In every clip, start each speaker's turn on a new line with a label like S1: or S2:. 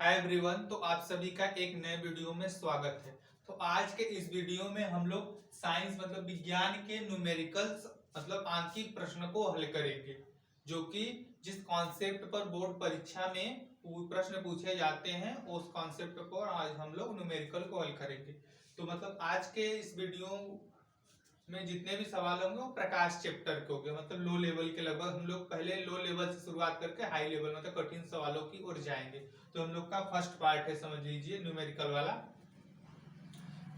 S1: Hi everyone, तो आप सभी का एक नए वीडियो में स्वागत है। तो आज के इस वीडियो में हम लोग साइंस मतलब विज्ञान के न्यूमेरिकल्स मतलब आंकी प्रश्न को हल करेंगे, जो कि जिस कॉन्सेप्ट पर बोर्ड परीक्षा में प्रश्न पूछे जाते हैं उस कॉन्सेप्ट पर आज हम लोग न्यूमेरिकल को हल करेंगे। तो मतलब आज के इस वीडियो में जितने भी सवाल होंगे वो प्रकाश चैप्टर के होंगे, मतलब लो लेवल के। लगभग हम लोग पहले लो लेवल से शुरुआत करके हाई लेवल मतलब कठिन सवालों की ओर जाएंगे। तो हम लोग का फर्स्ट पार्ट है, समझ लीजिए, न्यूमेरिकल वाला।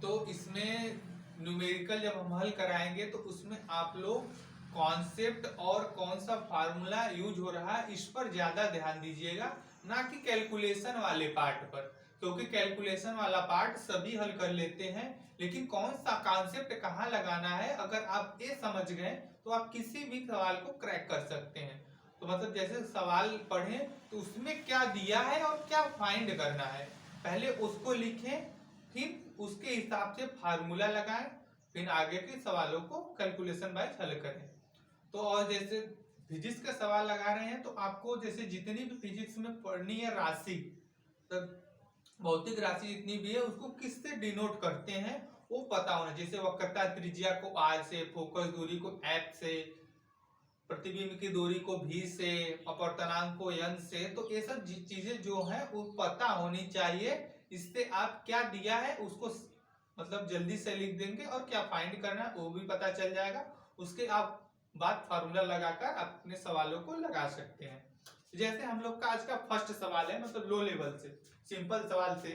S1: तो इसमें न्यूमेरिकल जब हम हल कराएंगे तो उसमें आप लोग कॉन्सेप्ट और कौन सा फार्मूला यूज हो रहा है इस पर ज्यादा ध्यान दीजिएगा, ना कि कैलकुलेशन वाले पार्ट पर। क्योंकि कैलकुलेशन वाला पार्ट सभी हल कर लेते हैं, लेकिन कौन सा कॉन्सेप्ट कहाँ लगाना है अगर आप ये समझ गए तो आप किसी भी सवाल को क्रैक कर सकते हैं। तो मतलब जैसे सवाल पढ़ें तो उसमें क्या दिया है और क्या फाइंड करना है, पहले उसको लिखें, फिर उसके हिसाब से फार्मूला लगाएं, फिर आगे के सवालों को कैलकुलेशन वाइज हल करें। तो और जैसे फिजिक्स का सवाल लगा रहे हैं तो आपको जैसे जितनी भी फिजिक्स में पढ़नी है राशि, तो भौतिक राशि जितनी भी है उसको किससे डिनोट करते हैं वो पता होना। जैसे वक्रता त्रिज्या को आर से, फोकस दूरी को एफ से, प्रतिबिंब की दूरी को भी से, अपवर्तनांक को n से। तो ये सब चीजें जो है वो पता होनी चाहिए। इससे आप क्या दिया है उसको मतलब जल्दी से लिख देंगे और क्या फाइंड करना है वो भी पता चल जाएगा। उसके आप बाद फार्मूला लगाकर अपने सवालों को लगा सकते हैं। जैसे हम लोग का आज का फर्स्ट सवाल है, मतलब लो लेवल से सिंपल सवाल से।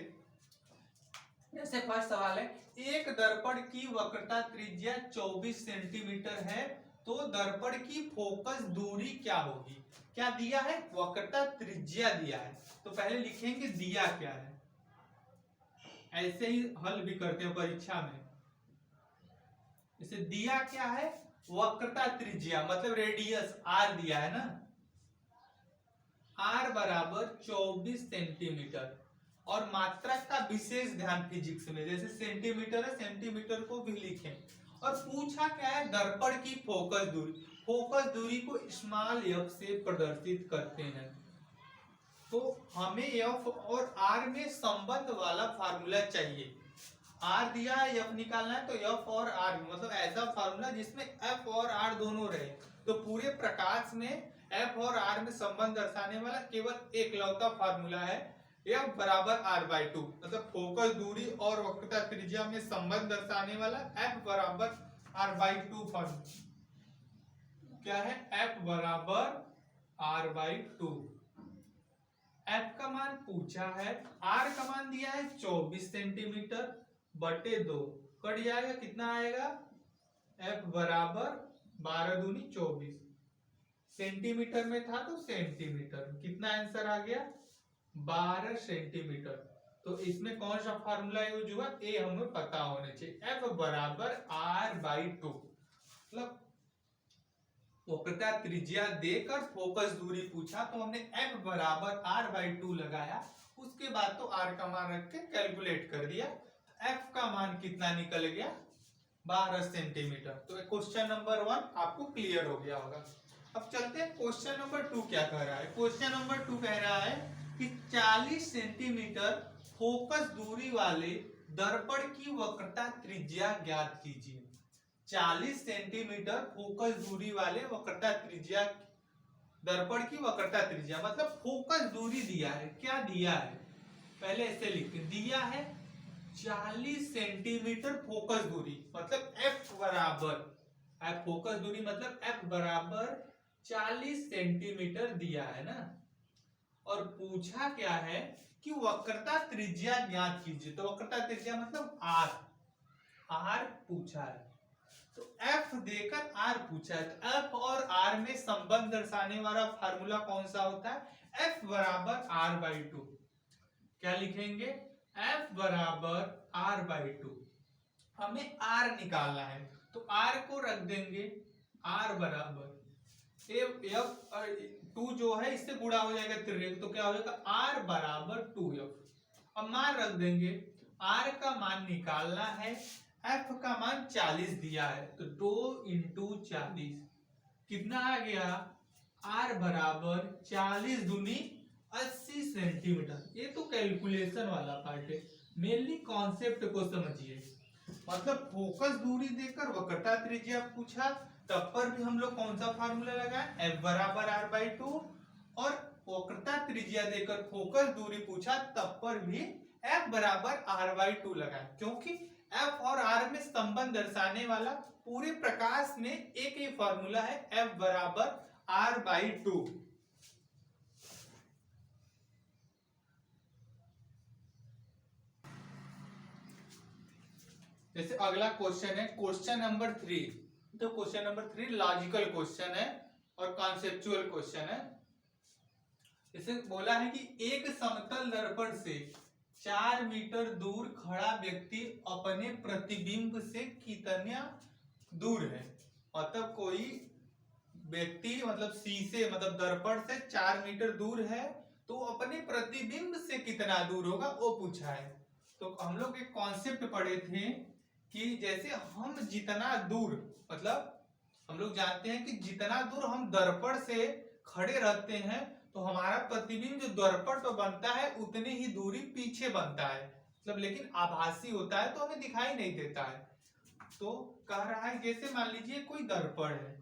S1: जैसे फर्स्ट सवाल है, एक दर्पण की वक्रता त्रिज्या 24 सेंटीमीटर है, तो दर्पण की फोकस दूरी क्या होगी। क्या दिया है? वक्रता त्रिज्या दिया है। तो पहले लिखेंगे दिया क्या है, ऐसे ही हल भी करते हैं परीक्षा में। जैसे दिया क्या है, वक्रता त्रिज्या मतलब रेडियस आर दिया है ना, आर बराबर 24 सेंटीमीटर। और मात्रक का विशेष ध्यान फिजिक्स में, जैसे सेंटीमीटर है सेंटीमीटर को भी लिखें। और पूछा क्या है, दर्पण की फोकस दूरी। फोकस दूरी को स्मॉल एफ से प्रदर्शित करते हैं। तो हमें एफ और आर में संबंध वाला फार्मूला चाहिए। आर दिया है, एफ निकालना है, तो एफ और आर मतलब ऐसा फार्मूला जिसमें एफ और आर दोनों रहे। तो पूरे प्रकाश में एफ और आर में संबंध दर्शाने वाला केवल एक लौता फार्मूला है, एफ बराबर आर बाई टू। मतलब फोकस दूरी और वक्रता त्रिज्या में संबंध दर्शाने वाला एफ बराबर आर बाई टू फार्मूला क्या है, एफ बराबर आर बाई टू। एफ का मान पूछा है, आर का मान दिया है 24 सेंटीमीटर बटे 2, कट जाएगा कितना आएगा, एफ बराबर 12 दूनी 24। सेंटीमीटर में था तो सेंटीमीटर, कितना आंसर आ गया 12 सेंटीमीटर। तो इसमें कौन सा फार्मूला यूज हुआ ये हमें पता होना चाहिए, एफ बराबर आर बाई टू। मतलब वक्रता त्रिज्या देकर फोकस दूरी पूछा तो हमने एफ बराबर आर बाई टू लगाया, उसके बाद तो आर का मान रख के कैलकुलेट कर दिया। एफ का मान कितना निकल गया 12 सेंटीमीटर। तो क्वेश्चन नंबर 1 आपको क्लियर हो गया होगा। अब चलते हैं क्वेश्चन नंबर 2 क्या कह रहा है। क्वेश्चन नंबर 2 कह रहा है कि 40 सेंटीमीटर फोकस दूरी वाले दर्पण की वक्रता त्रिज्या ज्ञात कीजिए। 40 सेंटीमीटर फोकस दूरी वाले वक्रता त्रिज्या, दर्पण की वक्रता त्रिज्या मतलब फोकस दूरी दिया है। क्या दिया है पहले ऐसे लिखते, दिया है 40 सेंटीमीटर फोकस दूरी मतलब एफ बराबर, एफ फोकस दूरी मतलब एफ बराबर 40 सेंटीमीटर दिया है ना। और पूछा क्या है कि वक्रता त्रिज्या ज्ञात कीजिए। तो वक्रता त्रिज्या मतलब आर, आर पूछा है। तो F देकर R पूछा है, तो F और R में संबंध दर्शाने वाला फार्मूला कौन सा होता है, F बराबर R बाई टू। क्या लिखेंगे, F बराबर R बाई टू। हमें R निकालना है तो R को रख देंगे, R बराबर टू जो है इससे गुणा हो जाएगा त्रिरेख, तो क्या हो जाएगा R बराबर 2F। अब मान रख देंगे, R का मान निकालना है, F का मान 40 दिया है तो 2 इंटू 40 कितना आ गया, R बराबर 40 दूनी 80 सेंटीमीटर। ये तो कैलकुलेशन वाला पार्ट है, मेनली कॉन्सेप्ट को समझिए। मतलब फोकस दूरी देकर वक्रता त्रिज्या पूछा, तब पर भी हम लोग कौन सा फार्मूला लगाए, F बराबर r/2। और वक्रता त्रिज्या देकर फोकस दूरी पूछा, तब पर भी F बराबर r/2 लगाए, क्योंकि F और R में संबंध दर्शाने वाला पूरे प्रकाश में एक ही फॉर्मूला है, F बराबर r/2। जैसे अगला क्वेश्चन है क्वेश्चन नंबर 3। तो क्वेश्चन नंबर 3 लॉजिकल क्वेश्चन है और कॉन्सेप्चुअल क्वेश्चन है। इसे बोला है कि एक समतल दर्पण से 4 मीटर दूर खड़ा व्यक्ति अपने प्रतिबिंब से कितना दूर है। मतलब कोई व्यक्ति मतलब शीशे मतलब दर्पण से 4 मीटर दूर है, तो अपने प्रतिबिंब से कितना दूर होगा वो पूछा है। तो हम लोग एक कॉन्सेप्ट पढ़े थे कि जैसे हम जितना दूर, मतलब हम लोग जानते हैं कि जितना दूर हम दर्पण से खड़े रहते हैं, तो हमारा प्रतिबिंब जो दर्पण पर बनता है उतनी ही दूरी पीछे बनता है, मतलब लेकिन आभासी होता है तो हमें दिखाई नहीं देता है। तो कह रहा है जैसे मान लीजिए कोई दर्पण है,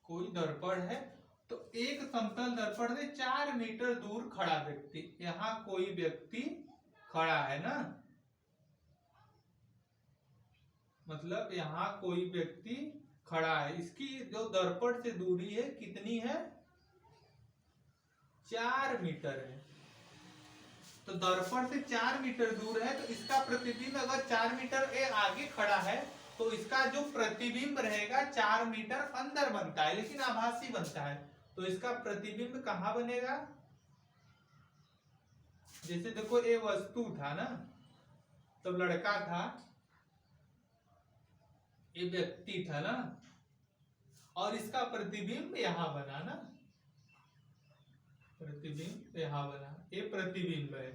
S1: कोई दर्पण है, तो एक समतल दर्पण से 4 मीटर दूर खड़ा व्यक्ति, यहाँ कोई व्यक्ति खड़ा है ना, मतलब यहाँ कोई व्यक्ति खड़ा है, इसकी जो दर्पण से दूरी है कितनी है, 4 मीटर है। तो दर्पण से 4 मीटर दूर है, तो इसका प्रतिबिंब अगर 4 मीटर आगे खड़ा है, तो इसका जो प्रतिबिंब रहेगा 4 मीटर अंदर बनता है, लेकिन आभासी बनता है। तो इसका प्रतिबिंब कहाँ बनेगा, जैसे देखो ये वस्तु था ना, तो लड़का था, ये व्यक्ति था ना, और इसका प्रतिबिंब यहां बना ना, प्रतिबिंब यहां बना, ये प्रतिबिंब है,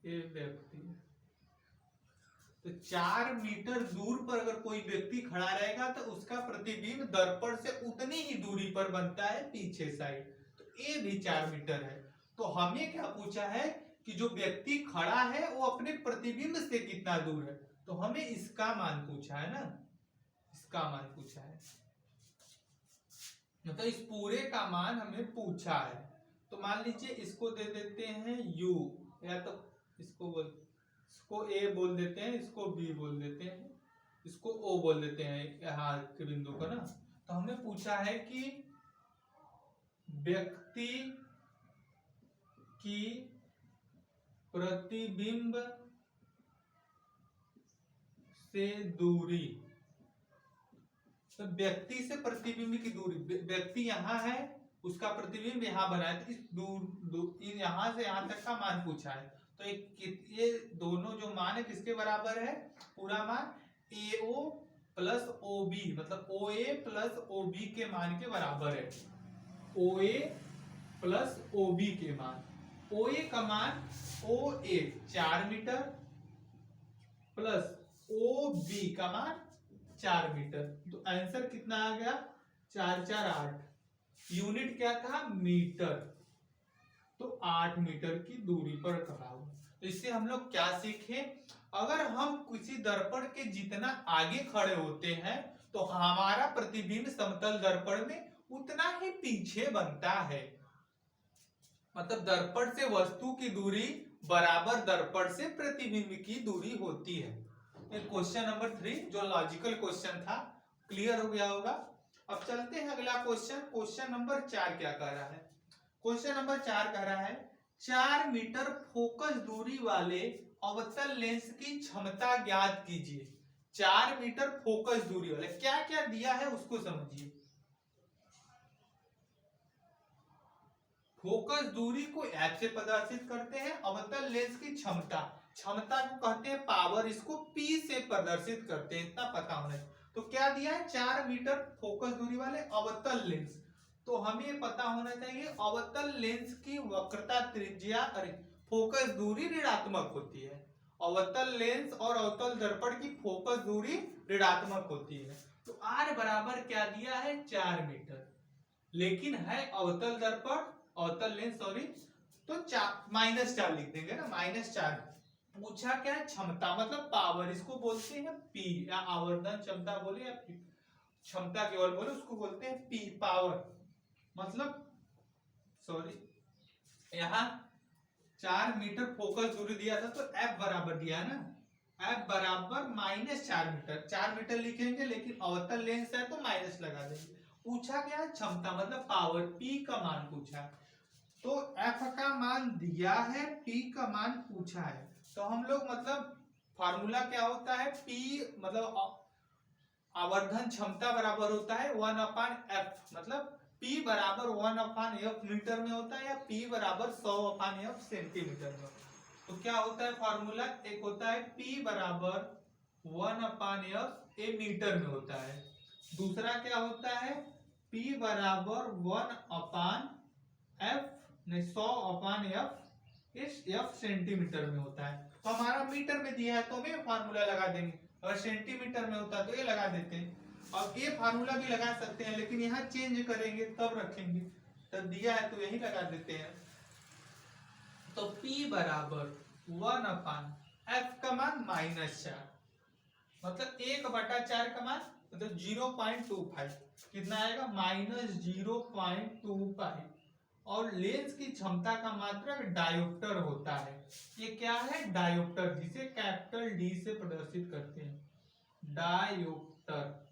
S1: ये व्यक्ति। तो 4 मीटर दूर पर अगर कोई व्यक्ति खड़ा रहेगा, तो उसका प्रतिबिंब दर्पण से उतनी ही दूरी पर बनता है पीछे साइड, तो ये भी 4 मीटर है। तो हमें क्या पूछा है कि जो व्यक्ति खड़ा है वो अपने प्रतिबिंब से कितना दूर है, तो हमें इसका मान पूछा है ना, इसका मान पूछा है, मतलब इस पूरे का मान हमें पूछा है। तो मान लीजिए इसको दे देते हैं u, या तो इसको a बोल देते हैं, इसको b बोल देते हैं, इसको o बोल देते हैं यहाँ के बिंदु को ना। तो हमें पूछा है कि व्यक्ति की प्रतिबिंब से दूरी, तो व्यक्ति से प्रतिबिंब की दूरी, व्यक्ति यहाँ है, उसका प्रतिबिंब यहाँ बना है, तो इस यहाँ से यहाँ तक का मान पूछा है। तो ये दोनों जो मान है किसके बराबर है, पूरा मान AO प्लस OB, मतलब OA प्लस OB के मान के बराबर है। OA प्लस OB के मान, OA का मान OA 4 मीटर प्लस OB का मान 4 मीटर, तो आंसर कितना आ गया, 4 4 8। यूनिट क्या था, मीटर, तो 8 मीटर की दूरी पर खड़ा हुआ। तो इससे हम लोग क्या सीखे, अगर हम किसी दर्पण के जितना आगे खड़े होते हैं, तो हमारा प्रतिबिंब समतल दर्पण में उतना ही पीछे बनता है, मतलब दर्पण से वस्तु की दूरी बराबर दर्पण से प्रतिबिंब की दूरी होती है। क्वेश्चन नंबर 3 जो लॉजिकल क्वेश्चन था, क्लियर हो गया होगा। अब चलते हैं अगला क्वेश्चन, क्वेश्चन नंबर 4 क्या कह रहा है। क्वेश्चन नंबर 4 कह रहा है 4 मीटर फोकस दूरी वाले अवतल लेंस की क्षमता ज्ञात कीजिए। 4 मीटर फोकस दूरी वाले, क्या क्या दिया है उसको समझिए। फोकस दूरी को F से प्रदर्शित करते हैं, अवतल लेंस की क्षमता, क्षमता को कहते हैं पावर, इसको P से प्रदर्शित करते हैं, इतना पता होना है। तो क्या दिया है, 4 मीटर फोकस दूरी वाले अवतल लेंस, तो हमें पता होना चाहिए अवतल लेंस की वक्रता त्रिज्या, अरे फोकस दूरी ऋणात्मक होती है, अवतल लेंस और अवतल दर्पण की फोकस दूरी ऋणात्मक होती है। तो r बराबर क्या दिया है 4 मीटर, लेकिन है अवतल दर्पण अवतल लेंस सॉरी, तो -4 लिख देंगे ना, -4। पूछा क्या है क्षमता मतलब पावर, इसको बोलते हैं पी, या आवर्धन क्षमता बोले या क्षमता केवल बोले, उसको बोलते हैं पी पावर। मतलब सॉरी, यहाँ 4 मीटर फोकस दूरी दिया था, तो एफ बराबर दिया है ना, एफ बराबर -4 मीटर। 4 मीटर लिखेंगे, लेकिन अवतल लेंस है तो माइनस लगा देंगे। पूछा क्या है क्षमता मतलब पावर, पी का मान पूछा है, तो एफ का मान दिया है, पी का मान पूछा है। तो हम लोग मतलब फार्मूला क्या होता है, पी मतलब आवर्धन क्षमता बराबर होता है 1/f, मतलब P बराबर 1/f मीटर में होता है, या P बराबर 100/f सेंटीमीटर में। तो क्या होता है फार्मूला, एक होता है P बराबर 1/f ए मीटर में होता है, दूसरा क्या होता है P बराबर 1/f नहीं 100/f इस f सेंटीमीटर में होता है। तो हमारा मीटर में दिया है तो हमें फार्मूला लगा देंगे, अगर सेंटीमीटर में होता तो ये लगा देते हैं। अब ये फार्मूला भी लगा सकते हैं, लेकिन यहाँ चेंज करेंगे तब रखेंगे, तब दिया है तो यही लगा देते हैं। तो P बराबर 1/f का मान -4, मतलब 1/4 का मान मतलब 0.25, कितना आएगा -0.25। और लेंस की क्षमता का मात्रक डायोप्टर होता है। ये क्या है डायोप्टर, जिसे कैपिटल डी से प्रदर्शित करते हैं, डायोप्टर।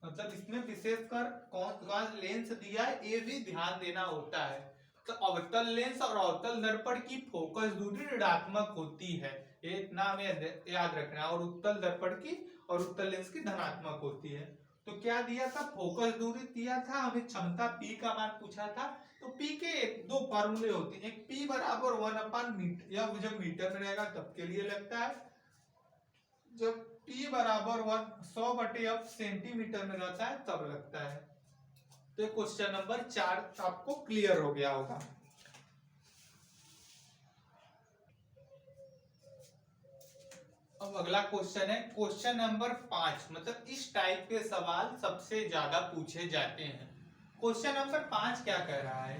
S1: मतलब इसमें विशेषकर कौन कौन लेंस दिया है ये भी ध्यान देना होता है। तो अवतल लेंस और अवतल दर्पण की फोकस दूरी ऋणात्मक होती है, ये इतना हमें याद रखना है, और उत्तल दर्पण की और उत्तल लेंस की धनात्मक होती है। तो क्या दिया था, फोकस दूरी दिया था, हमें क्षमता P का मान पूछा था। तो P के दो फॉर्मूले होते हैं, एक P बराबर 1/मीटर, या जब मीटर में रहेगा तब के लिए लगता है, जब P बराबर 100/f सेंटीमीटर में रहता है तब लगता है। तो क्वेश्चन नंबर 4 आपको क्लियर हो गया होगा। अब अगला क्वेश्चन है क्वेश्चन नंबर 5, मतलब इस टाइप के सवाल सबसे ज्यादा पूछे जाते हैं। क्वेश्चन नंबर 5 क्या कह रहा है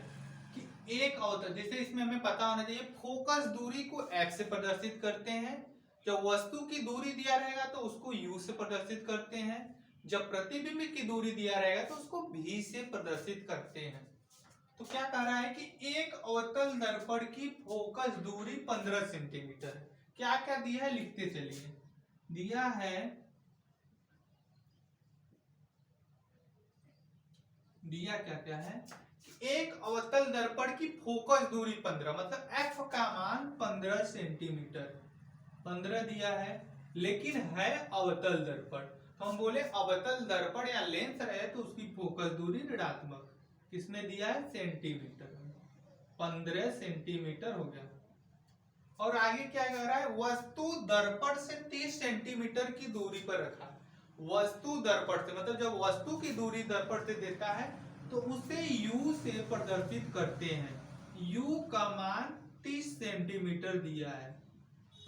S1: कि एक अवतल, जैसे इसमें हमें पता होना चाहिए फोकस दूरी को f से प्रदर्शित करते हैं, जब वस्तु की दूरी दिया रहेगा तो उसको u से प्रदर्शित करते हैं, जब प्रतिबिंब की दूरी दिया रहेगा तो उसको v से प्रदर्शित करते हैं। तो क्या कह रहा है कि एक अवतल दर्पण की फोकस दूरी 15 सेंटीमीटर है। क्या क्या दिया है लिखते चलिए, दिया है क्या क्या है, एक अवतल दर्पण की फोकस दूरी 15, मतलब f का मान 15 सेंटीमीटर, 15 दिया है, लेकिन है अवतल दर्पण। तो हम बोले अवतल दर्पण या लेंस रहे तो उसकी फोकस दूरी ऋणात्मक, किसने दिया है सेंटीमीटर में, 15 सेंटीमीटर हो गया। और आगे क्या कह रहा है, वस्तु दर्पण से 30 सेंटीमीटर की दूरी पर रखा। वस्तु दर्पण से मतलब जब वस्तु की दूरी दर्पण से देता है तो उसे u से प्रदर्शित करते हैं, u का मान 30 सेंटीमीटर दिया है।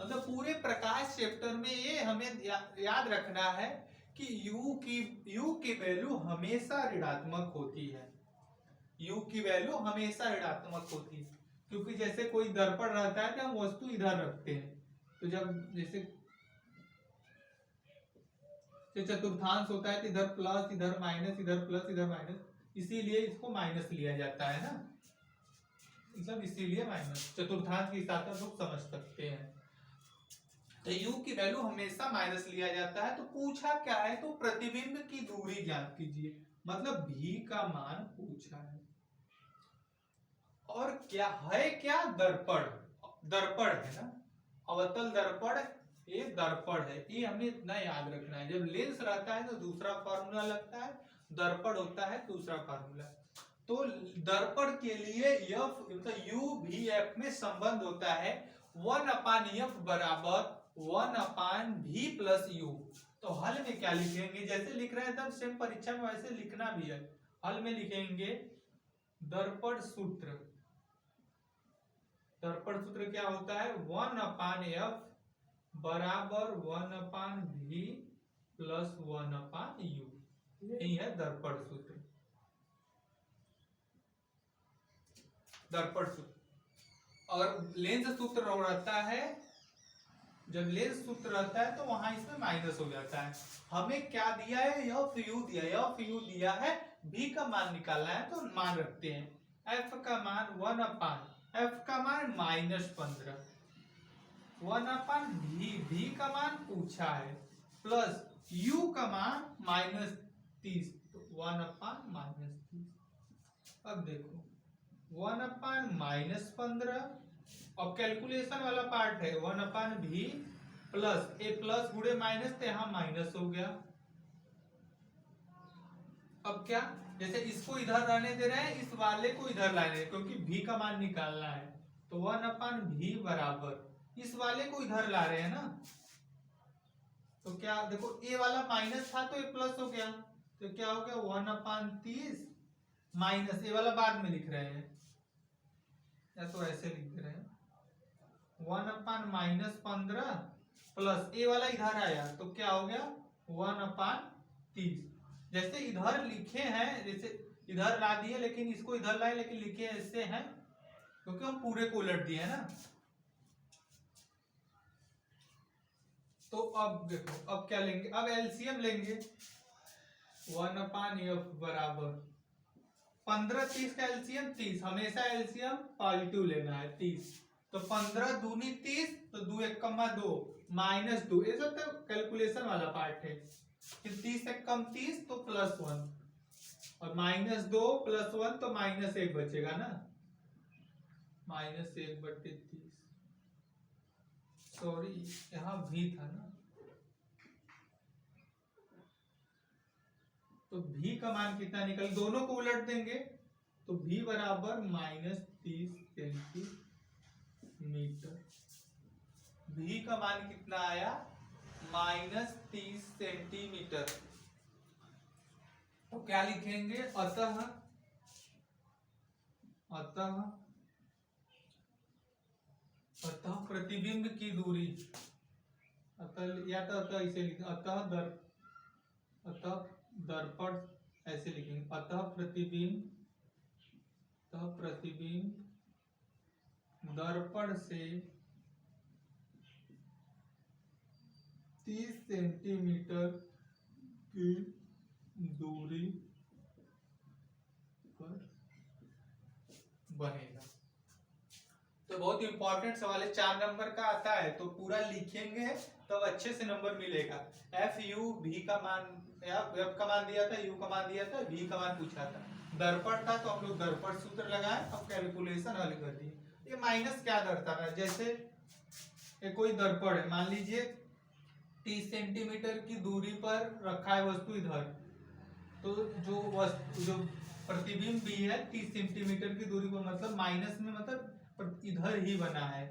S1: मतलब पूरे प्रकाश चैप्टर में ये हमें याद रखना है कि u की वैल्यू हमेशा ऋणात्मक होती है, u की वैल्यू हमेशा ऋणात्मक होती है, क्योंकि जैसे कोई दर्पण रहता है तो हम वस्तु इधर रखते हैं, तो जब जैसे चतुर्थांश होता है तो इधर प्लस इधर माइनस, इधर प्लस इधर माइनस, इसीलिए इसको माइनस लिया जाता है ना, मतलब इसीलिए माइनस, चतुर्थांश के हिसाब से लोग समझ सकते हैं। तो u की वैल्यू हमेशा माइनस लिया जाता है। तो पूछा क्या है, तो प्रतिबिंब की दूरी ज्ञात कीजिए, मतलब v का मान पूछा है। और क्या है, क्या दर्पण, दर्पण है ना, अवतल दर्पण, ये दर्पण है, ये हमें इतना याद रखना है। जब लेंस रहता है तो दूसरा फार्मूला लगता है, दर्पण होता है दूसरा फार्मूला। तो दर्पण के लिए एफ मतलब यू भी एफ में संबंध होता है 1/f बराबर 1/v प्लस यू। तो हल में क्या लिखेंगे, जैसे लिख रहे हैं तब सेम परीक्षा में वैसे लिखना भी है। हल में लिखेंगे दर्पण सूत्र, दर्पण सूत्र क्या होता है, 1/f बराबर 1/v प्लस 1/u, यही है दर्पण सूत्र। दर्पण सूत्र और लेंस सूत्र रहता है, जब लेंस सूत्र रहता है तो वहां इसमें माइनस हो जाता है। हमें क्या दिया है, एफ यू दिया है, एफ यू दिया है, v का मान निकालना है तो मान रखते हैं, f का मान 1/, f का मान -15, 1/v, v का मान पूछा है, प्लस u का मान -30, तो 1/-30। अब देखो 1/-15, अब कैलकुलेशन वाला पार्ट है, 1/v प्लस ए प्लस गुड़े माइनस तो यहां माइनस हो गया। अब क्या, जैसे इसको इधर रहने दे रहे हैं, इस वाले को इधर लाने दे, क्योंकि v का मान निकालना है, तो 1/v बराबर इस वाले को इधर ला रहे हैं ना, तो क्या देखो a वाला माइनस था तो a प्लस हो गया, तो क्या हो गया 1/30 माइनस ए वाला बाद में लिख रहे हैं या तो ऐसे लिख रहे हैं, 1/-15 प्लस ए वाला इधर आया तो क्या हो गया 1/30। जैसे इधर लिखे हैं, जैसे इधर ला दिए लेकिन इसको इधर लाए, लेकिन लिखे ऐसे हैं क्योंकि हम पूरे को उलट दिए है ना। तो अब देखो अब क्या लेंगे, अब एलसीएम लेंगे, 1/f बराबर 15-30 का एलसीएम 30, हमेशा एलसीएम पॉजिटिव लेना है 30, तो 15 दूनी 30, तो 2 1 2 -2, ये सब तो कैलकुलेशन वाला पार्ट है, फिर 30 से कम 30 तो +1, और -2 +1 तो -1 बचेगा ना, -1/30, सॉरी यहाँ भी था ना, तो v का मान कितना निकल, दोनों को उलट देंगे तो v बराबर -30 सेंटीमीटर, v का मान कितना आया -30 सेंटीमीटर। तो क्या लिखेंगे, अतः प्रतिबिंब की दूरी, अतः या तो अतः इसे लिखें, अतः दर्पण ऐसे लिखेंगे, अतः प्रतिबिंब दर्पण से 30 सेंटीमीटर की दूरी पर बनेगा। तो बहुत इंपॉर्टेंट सवाल है, 4 नंबर का आता है, तो पूरा लिखेंगे तब अच्छे से नंबर मिलेगा। एफ यू भी का मान, एफ का मान दिया था, यू का मान दिया था, v का मान पूछा था, दर्पण था तो हम लोग दर्पण सूत्र लगाए, अब कैलकुलेशन हल कर दिए। ये माइनस क्या दर्शा रहा है, जैसे ये कोई दर्पण है, मान लीजिए 30 सेंटीमीटर की दूरी पर रखा है वस्तु इधर, तो जो प्रतिबिंब भी है 30 सेंटीमीटर की दूरी पर, मतलब माइनस में मतलब इधर ही बना है,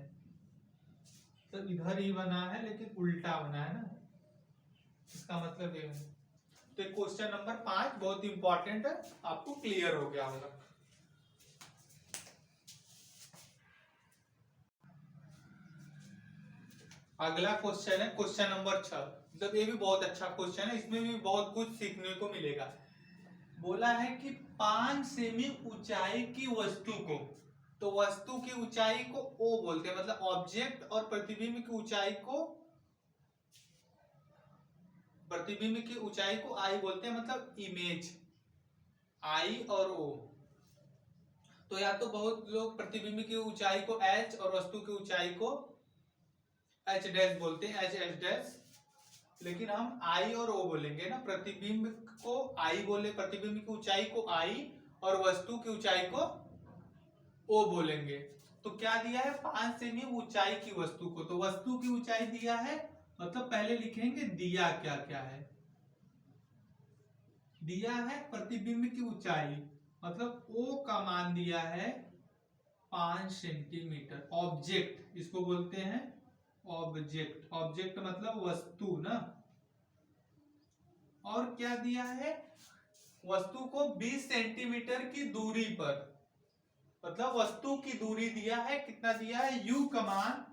S1: तो इधर ही बना है लेकिन उल्टा बना है ना, इसका मतलब ये है। तो क्वेश्चन नंबर 5 बहुत इंपॉर्टेंट है, आपको क्लियर हो गया होगा। अगला क्वेश्चन है क्वेश्चन नंबर 6, मतलब ये भी बहुत अच्छा क्वेश्चन है, इसमें भी बहुत कुछ सीखने को मिलेगा। बोला है कि 5 सेमी ऊंचाई की वस्तु को, तो वस्तु की ऊंचाई को O बोलते हैं, मतलब ऑब्जेक्ट, और प्रतिबिंब की ऊंचाई को I बोलते हैं, मतलब इमेज I और O। तो या तो बहुत लोग प्रतिबिंब की ऊंचाई को H और वस्तु की ऊंचाई को H डैश बोलते हैं, H डैश, लेकिन हम I और O बोलेंगे ना, प्रतिबिंब को I बोले, प्रतिबिंब की ऊंचाई को I और वस्तु की ऊंचाई को O बोलेंगे। तो क्या दिया है, 5 सेमी ऊंचाई की वस्तु को, तो वस्तु की ऊंचाई दिया है, मतलब पहले लिखेंगे दिया क्या क्या है, दिया है प्रतिबिंब की ऊंचाई, मतलब O का मान दिया है 5 सेंटीमीटर, ऑब्जेक्ट इसको बोलते हैं, ऑब्जेक्ट मतलब वस्तु ना, और क्या दिया है, वस्तु को 20 सेंटीमीटर की दूरी पर, मतलब वस्तु की दूरी दिया है, कितना दिया है, u का मान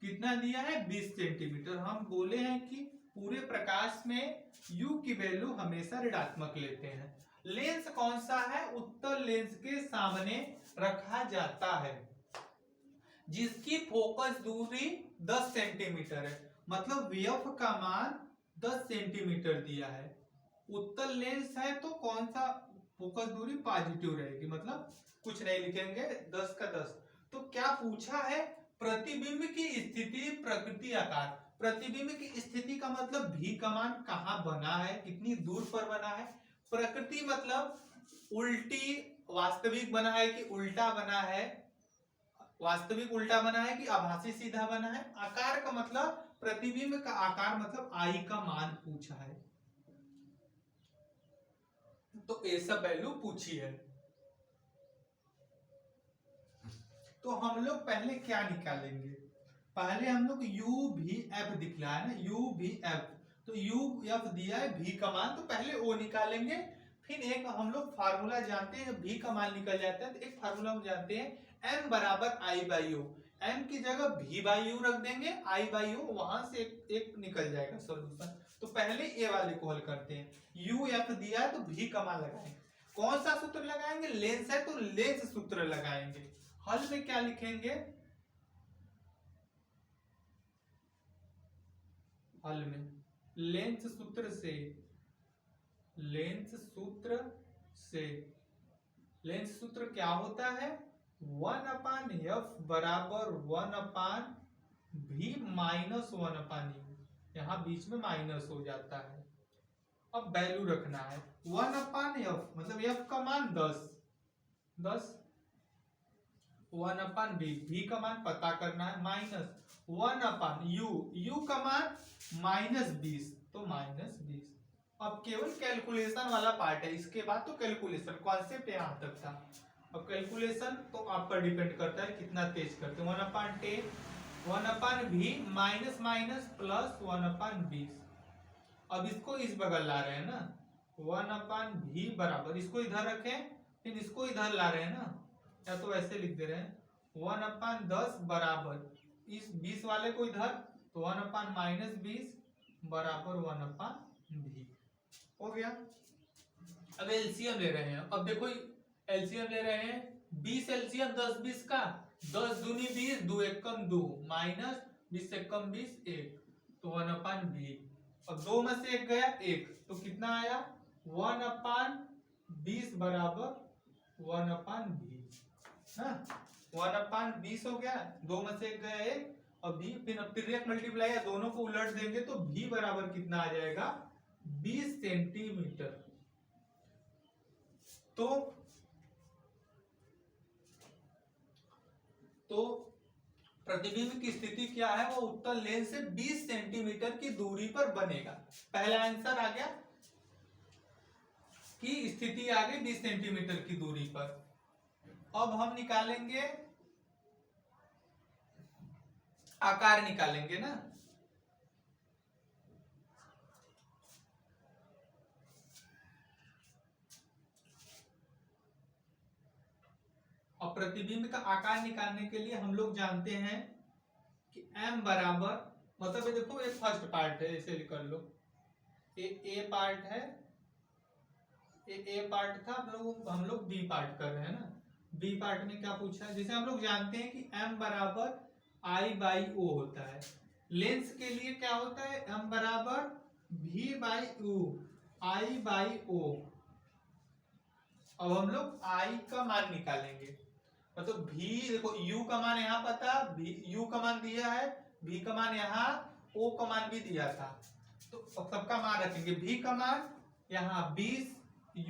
S1: कितना दिया है, 20 सेंटीमीटर। हम बोले हैं कि पूरे प्रकाश में u की वैल्यू हमेशा ऋणात्मक लेते हैं। लेंस कौन सा है, उत्तल लेंस के सामने रखा जाता है जिसकी फोकस दूरी 10 सेंटीमीटर है। मतलब f का मान 10 सेंटीमीटर दिया है। उत्तल लेंस है तो कौन सा फोकस दूरी पॉजिटिव रहेगी, मतलब कुछ नहीं लिखेंगे, 10 का 10। तो क्या पूछा है, प्रतिबिंब की स्थिति प्रकृति आकार। प्रतिबिंब की स्थिति का मतलब भी का मान कहाँ बना है, कितनी दूर पर बना है। प्रकृति मतलब उल्टी वास्तविक बना है कि उल्टा बना है, वास्तविक उल्टा बना है कि आभासी सीधा बना है। आकार का मतलब प्रतिबिंब का आकार, मतलब आई का मान पूछा है, तो ये सब वैल्यू पूछी है। तो हम लोग पहले क्या निकालेंगे, पहले हम लोग u भी f दिख रहा है ना, u भी f, तो u f दिया है v का मान, तो पहले वो निकालेंगे। फिर एक हम लोग फार्मूला जानते हैं, जब v का मान निकल जाता है तो एक फार्मूला हम जानते हैं m बराबर i बाई o। m की जगह v बाई u रख देंगे, i बाई o, वहां से एक निकल जाएगा सोल्यूशन। तो पहले ये वाले को हल करते हैं, u f दिया है तो v का मान लगाएंगे। कौन सा सूत्र लगाएंगे, लेंस है तो लेंस सूत्र लगाएंगे। हल में क्या लिखेंगे, हल में लेंस सूत्र से, लेंस सूत्र से, लेंस सूत्र क्या होता है, 1/f बराबर 1/v माइनस 1/u। यहाँ बीच में माइनस हो जाता है। अब वैल्यू रखना है 1/f, मतलब f का मान 10, 1/v, v का मान पता करना है, माइनस 1/u, u का मान -20, तो -20। अब केवल कैलकुलेशन वाला पार्ट है, इसके बाद तो कैलकुलेशन, कॉन्सेप्ट यहाँ तक था। अब कैलकुलेशन तो आप पर डिपेंड करता है कितना तेज करते हैं। 1/10, 1/v माइनस माइनस प्लस 1/20। अब इसको इस बगल ला रहे हैं ना, 1/v बराबर, इसको इधर रखें फिर इसको इधर ला रहे हैं ना, या तो ऐसे लिख दे रहे हैं 1/10 बराबर इस 20 वाले को इधर, तो 1/-20 बराबर 1/v हो गया। अब एलसीएम ले रहे हैं, अब देखो एलसीएम ले रहे हैं, 20 एलसीएम 10-20 का, 10 दूनी 20, 2 एकम 2, माइनस 20 एकम 20 1, तो 1/v। अब 2 में से 1 गया 1, तो कितना आया 1/20 बराबर 1/v। 1/20 हो गया, 2 में से 1 गया 1, और v फिर तिर्यक मल्टीप्लाई है, दोनों को उलट देंगे तो v बराबर कितना आ जाएगा 20 सेंटीमीटर। तो प्रतिबिंब की स्थिति क्या है, वो उत्तल लेंस से 20 सेंटीमीटर की दूरी पर बनेगा। पहला आंसर आ गया कि स्थिति आ गई 20 सेंटीमीटर की दूरी पर। अब हम निकालेंगे आकार, निकालेंगे ना, और प्रतिबिंब का आकार निकालने के लिए हम लोग जानते हैं कि m बराबर, मतलब ये देखो ये फर्स्ट पार्ट है, इसे कर लो, ए पार्ट है, ए पार्ट था, हम लोग बी पार्ट कर रहे हैं ना। बी पार्ट में क्या पूछा है, जैसे हम लोग जानते हैं कि m बराबर i बाई o होता है। लेंस के लिए क्या होता है, m बराबर v by u, i by o। अब हम लोग i का मान निकालेंगे, मतलब v, देखो u का मान यहाँ पता, u का मान दिया है, v का मान यहाँ, o का मान भी दिया था, तो सबका मान रखेंगे। v का मान यहाँ 20,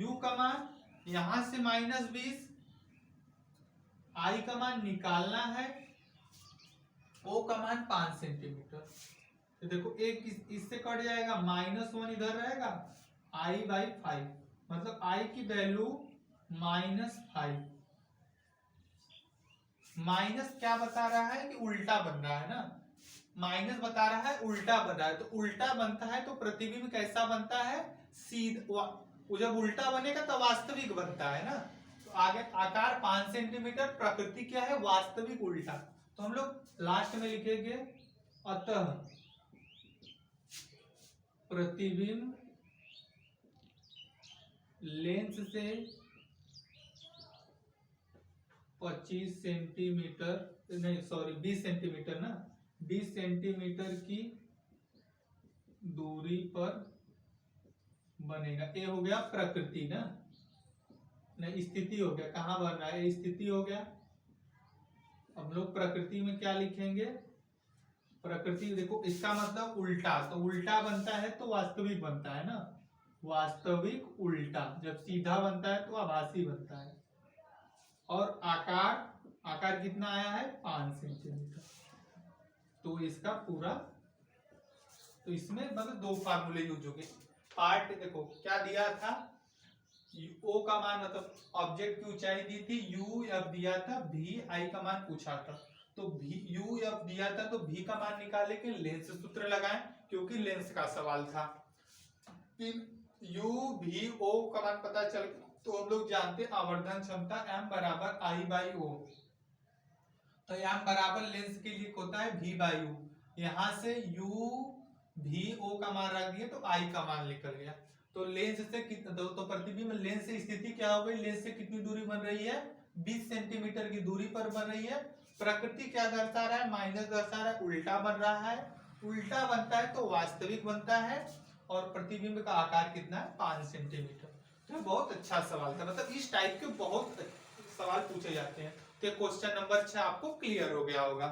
S1: u का मान यहाँ से -20, i का मान निकालना है, o का मान 5 सेंटीमीटर। तो देखो एक इससे कट जाएगा, -1 इधर रहेगा, i/5, मतलब i की वैल्यू -5। माइनस क्या बता रहा है कि उल्टा बन रहा है ना, माइनस बता रहा है उल्टा बन रहा है, तो उल्टा बनता है तो प्रतिबिंब कैसा बनता है, सीधा। जब उल्टा बनेगा तो वास्तविक बनता है ना, तो आगे आकार 5 सेंटीमीटर, प्रकृति क्या है, वास्तविक उल्टा। तो हम लोग लास्ट में लिखेंगे अतः प्रतिबिंब लेंस से 25 सेंटीमीटर, नहीं सॉरी 20 सेंटीमीटर ना, 20 सेंटीमीटर की दूरी पर बनेगा। ये हो गया प्रकृति ना, नहीं स्थिति हो गया, कहाँ बन रहा है, स्थिति हो गया। हम लोग प्रकृति में क्या लिखेंगे, प्रकृति देखो इसका मतलब उल्टा, तो उल्टा बनता है तो वास्तविक बनता है ना, वास्तविक उल्टा। जब सीधा बनता है तो आभासी बनता है। और आकार कितना आया है, 5 सेंटीमीटर। तो इसका पूरा, तो इसमें मतलब 2 फार्मूले यूज हो गए। पार्ट देखो क्या दिया था, ओ का मान मतलब ऑब्जेक्ट की ऊंचाई दी थी, यू एफ दिया था, भी आई का मान पूछा था। तो भी यू एफ दिया था तो भी का मान निकाले के लेंस सूत्र लगाएं, क्योंकि लेंस का सवाल था। फिर यू भी ओ का मान पता चल, तो हम लोग जानते हैं आवर्धन क्षमता m बराबर आई बाई ओ। तो m बराबर लेंस के लिए होता है v बाई u। यहां से u भी o का मान रख दिए तो i का मान निकल गया। तो लेंस से कितना, तो प्रतिबिंब लेंस से स्थिति क्या हो गई, लेंस से कितनी दूरी बन रही है, 20 सेंटीमीटर की दूरी पर बन रही है। प्रकृति क्या दर्शा रहा है, माइनस दर्शा रहा है, उल्टा बन रहा है। उल्टा बनता है तो वास्तविक बनता है। और प्रतिबिंब का आकार कितना है, 5 सेंटीमीटर। तो बहुत अच्छा सवाल था, मतलब इस टाइप के बहुत सवाल पूछे जाते हैं। तो क्वेश्चन नंबर 6 आपको क्लियर हो गया होगा।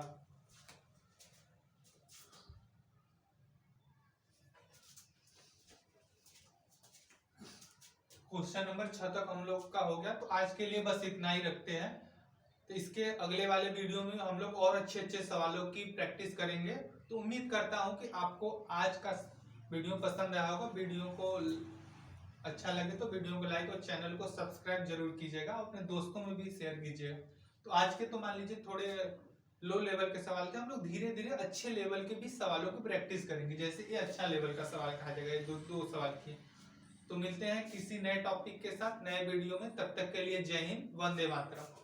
S1: क्वेश्चन नंबर 6 तक हम लोग का हो गया। तो आज के लिए बस इतना ही रखते हैं। तो इसके अगले वाले वीडियो में हम लोग और अच्छे अच्छे सवालों की प्रैक्टिस करेंगे। तो उम्मीद करता हूं कि आपको आज का वीडियो पसंद आया होगा। वीडियो को अच्छा लगे तो वीडियो को लाइक और चैनल को सब्सक्राइब जरूर कीजिएगा, अपने दोस्तों में भी शेयर कीजिएगा। तो आज के तो मान लीजिए थोड़े लो लेवल के सवाल थे, हम लोग धीरे धीरे अच्छे लेवल के भी सवालों की प्रैक्टिस करेंगे। जैसे ये अच्छा लेवल का सवाल कहा जाएगा, दो सवाल किए। तो मिलते हैं किसी नए टॉपिक के साथ नए वीडियो में, तब तक के लिए जय हिंद, वंदे मातरम।